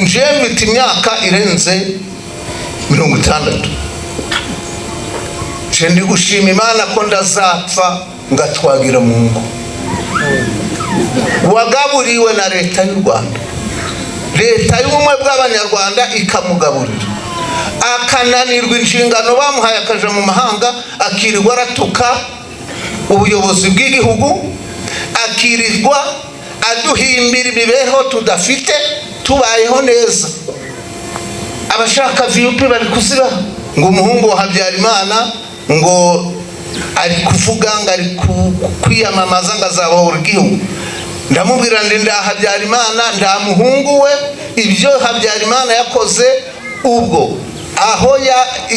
nje mfite imyaka irenze 60. Je ndi gushima Imana ko ndazapfa ngatwagira mu ngo. Wagaburiwe na leta y'u Rwanda, leta y'ubumwe bw'abanyarwanda ikamugaburira, akananirwa inshingano bamuhaye akaja mu mahanga, akirirwa aratuka ubuyobozi bw'igihugu, akirirwa aduhimbira ibibeho tudafite, tubayeho neza. Abashaka VUP bari kuziba ngo umuhungu wa Habyarimana ngo ari kuvuga ngo ari kwiyamamaza ngo azabahora igihugu. Ndamubwira ndi nda Habyarimana nda muhungu we, ibyo Habyarimana yakoze ubwo aho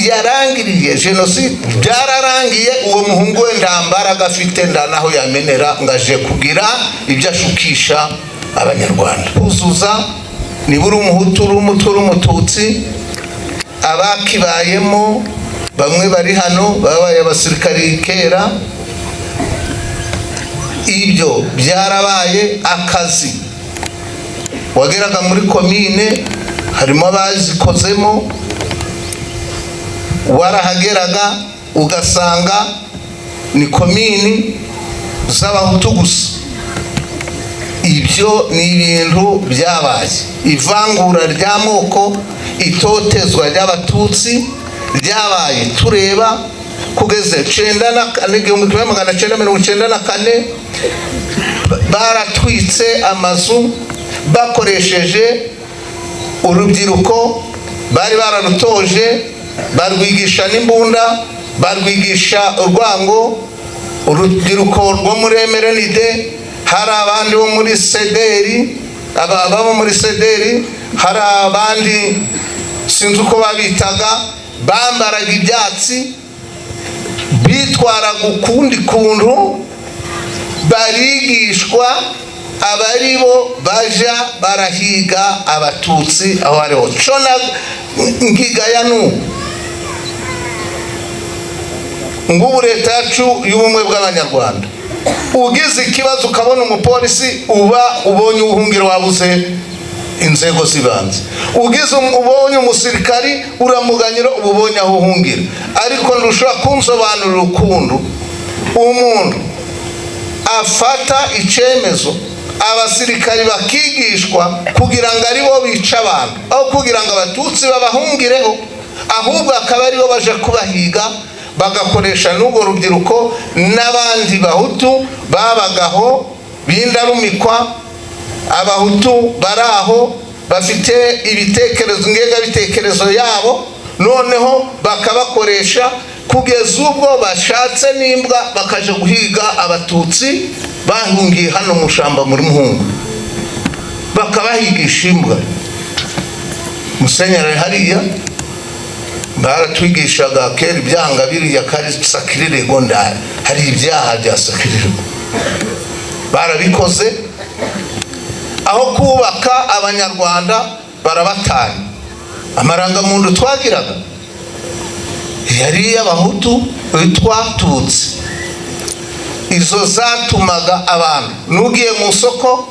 yarangiriye jenoside byararangiye, uwo muhungu we ndambaraga afite nda naho yamenera ngaje kugira ibyo ashukisha abanyarwanda. Uzuza nibura umuhutu umutwe umututsi, abakibayemo bamwe bari hano babaye abasirikari kera. Ibyo byarabaye akazi. Wageraga muri komine harimo abazikozemo, warahageraga ugasanga ni komini z'abahutu gusa. Ibyo ni ibintu byabaye. Ivangura ry'amoko, itotezwa ry'abatutsi ryabaye tureba kugeze 1994. Baratwitse amazu bakoresheje urubyiruko bari bararutoje, barwigisha n'imbunda, barwigisha urwango. Urubyiruko rwo muri MRND, hari abandi bo muri Sederi, ababa muri Sederi, hari abandi sinzi uko babitaga, bambaraga ibyatsi, bitwaraga ukundi kuntu, barigishwa abaribo baja barahiga abatutsi aho ariho. Cona ngigaya ngubu leta yacu y'ubumwe bw'abanyarwanda, ugize ikibazo ukabona umupolisi uba ubonye ubuhungiro wabuze inzego zibanze, ugize ubonye umusirikari uramuganyira ubonye aho uhungira. Ariko ndushobora kunsobanurira ukuntu umuntu afata icemezo abasirikari bakigishwa kugira ngo aribo bica abantu, aho kugira ngo abatutsi babahungireho, ahubwo akaba aribo baje kubahiga, bagakoresha n'ubwo rubyiruko n'abandi bahutu babagaho bindarumikwa. Abahutu baraho bafite ibitekerezo ngega bitekerezo yabo, noneho bakabakoresha kugeza ubwo bashatse n'imbwa bakaje guhiga abatutsi bahungiye hano mu shamba muri Muhungu, bakabahigisha imbwa. Musenyeri hariya baratwigishaga kera ibyanga biriya kari sakirire gonda, hari ibyaha bya sakirire barabikoze. Aho kubaka abanyarwanda barabatanye. Amarangamuntu twagiraga yari abahutu twatutse, izo zatumaga abantu nugiye mu soko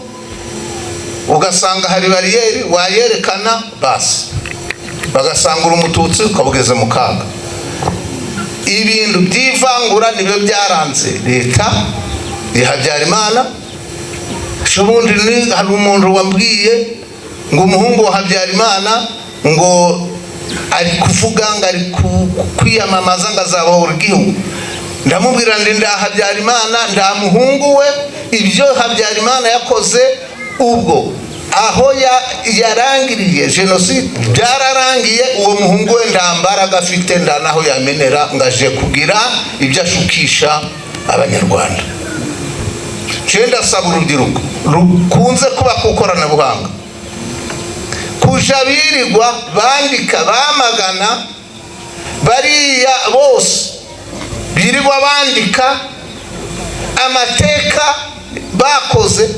ugasanga hari bariyeri wayerekana basi bagasangura umututsi ukabugeze mu kaga. Ibintu by'ivangura nibyo byaranze leta ya Habyarimana. Shubundi ni hari umuntu wambwiye ngo umuhungu wa Habyarimana ngo ari kuvuga ngo ari kwiyamamaza ngo azabahora igihugu. Ndamubwira ndi nda Habyarimana nda muhungu we, ibyo Habyarimana yakoze ubwo aho yarangiriye jenoside byararangiye, uwo muhungu we ndambaraga afite nda naho yamenera ngaje kugira ibyo ashukisha abanyarwanda. Cenda saba urubyiruko rukunze kuba kukorana buhanga, kuja birirwa bandika bamagana bariya bose, birirwa bandika amateka bakoze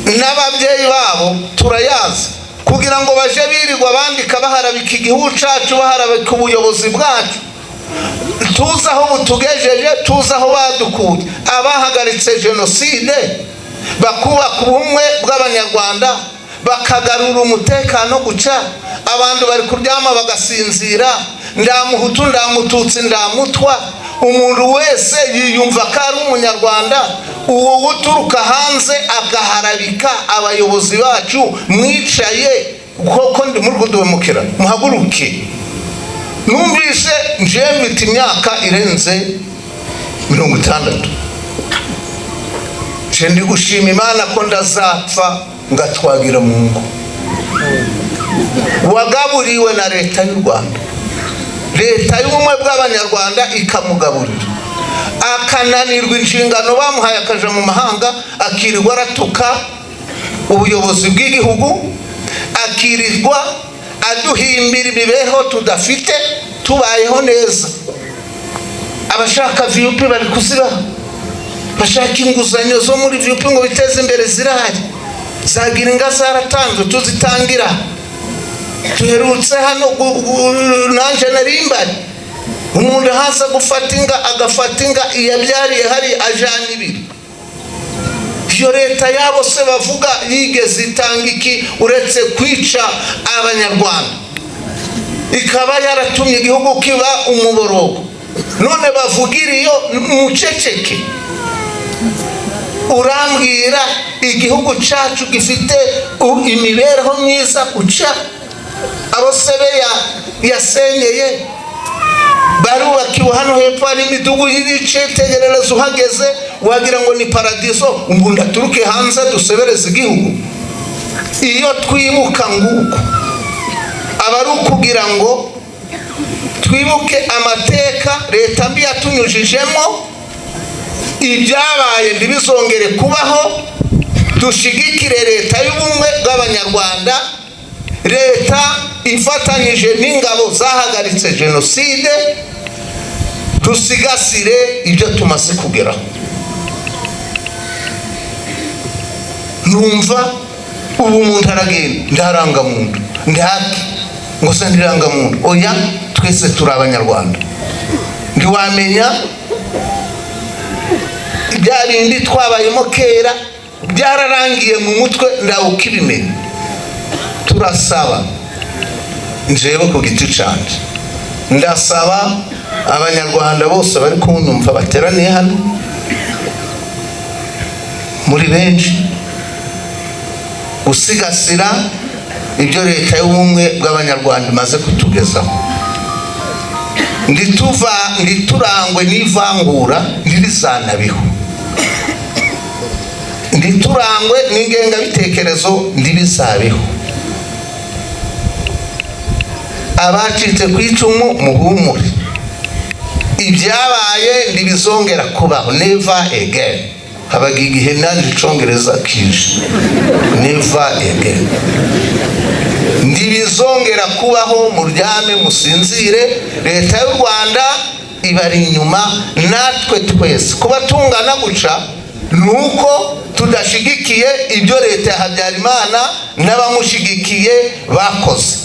n'ababyeyi babo turayazi, kugira ngo baje birirwa bandika baharabika igihugu cacu, baharabika ubuyobozi bwacu, tuza aho butugejeje, tuza aho badukuye. Abahagaritse jenoside bakubaka ubumwe bw'abanyarwanda, bakagarura umutekano guca abantu bari kuryama bagasinzira, ndamuhutu ndamututsi ndamutwa, umuntu wese yiyumva ko ari umunyarwanda. Uwo uturuka hanze agaharabika abayobozi bacu, mwicaye koko ndi muri kudumukira, muhaguruke. Numvise nje mfite imyaka irenze 60, je ndi gushima Imana ko ndazapfa ngatwagira mu ngo. Wagaburiwe na leta y'u Rwanda, leta y'ubumwe bw'abanyarwanda ikamugaburira, akananirwa inshingano bamuhaye akaja mu mahanga, akirirwa aratuka ubuyobozi bw'igihugu, akirirwa aduhimbira imibeho tudafite, tubayeho neza. Abashaka VUP bari kuziba, bashaka inguzanyo zo muri VUP ngo biteze imbere zirahari, zagira inga zaratanzwe tuzitangira. Tuherutse hano nanje narimbari, umuntu haza gufata inga agafata inga iyabyariye hari ajana 2. Iyo leta yabo se bavuga yigeze itanga iki uretse kwica abanyarwanda, ikaba yaratumye igihugu kiba umuborogo. None bavugira iyo muceceke. Urambwira igihugu cyacu gifite imibereho myiza uca abo Sebeya yasenyeye barubakiwe hano hepfo hari imidugu y'icitegererezo, uhageze wagira ngo ni paradiso, umuntu aturuke hanze dusebereze igihugu. Iyo twibuka nguko abari ukugira ngo twibuke amateka leta mbi yatunyujijemo, ibyabaye ntibizongere kubaho, dushigikire leta y'ubumwe bw'abanyarwanda, leta ifatanyije n'ingabo zahagaritse jenoside, dusigasire ibyo tumaze kugeraho. Numva ubu umuntu aragenda ndaranga muntu ndaki ngo se ndiranga muntu, oya twese turi abanyarwanda. Ntiwamenya bya bindi twabayemo kera byararangiye mu mutwe ndawukibimenya. Turasaba njyewe ku giti canje, ndasaba abanyarwanda bose bari kunyumva bateraniye hano muri benshi, gusigasira ibyo leta y'ubumwe bw'abanyarwanda imaze kutugezaho. Nditurangwe n'ivangura ndirizanabiho, nditurangwe n'ingengabitekerezo ndibizabiho. Abacitse ku icumu muhumure, ibyabaye ntibizongera kubaho, never again. Habaga igihe nandi icongereza kije, never again. Ntibizongera kubaho, muryame musinzire. Leta y'u Rwanda ibari inyuma, natwe twese kuba tungana guca nuko tudashigikiye ibyo leta ya Habyarimana n'abamushigikiye bakoze.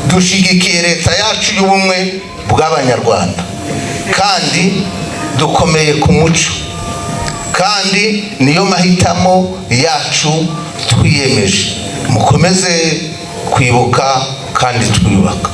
Dushigikiye leta yacu y'ubumwe bw'abanyarwanda, kandi dukomeye ku muco, kandi niyo mahitamo yacu twiyemeje. Mukomeze kwibuka kandi twiyubaka.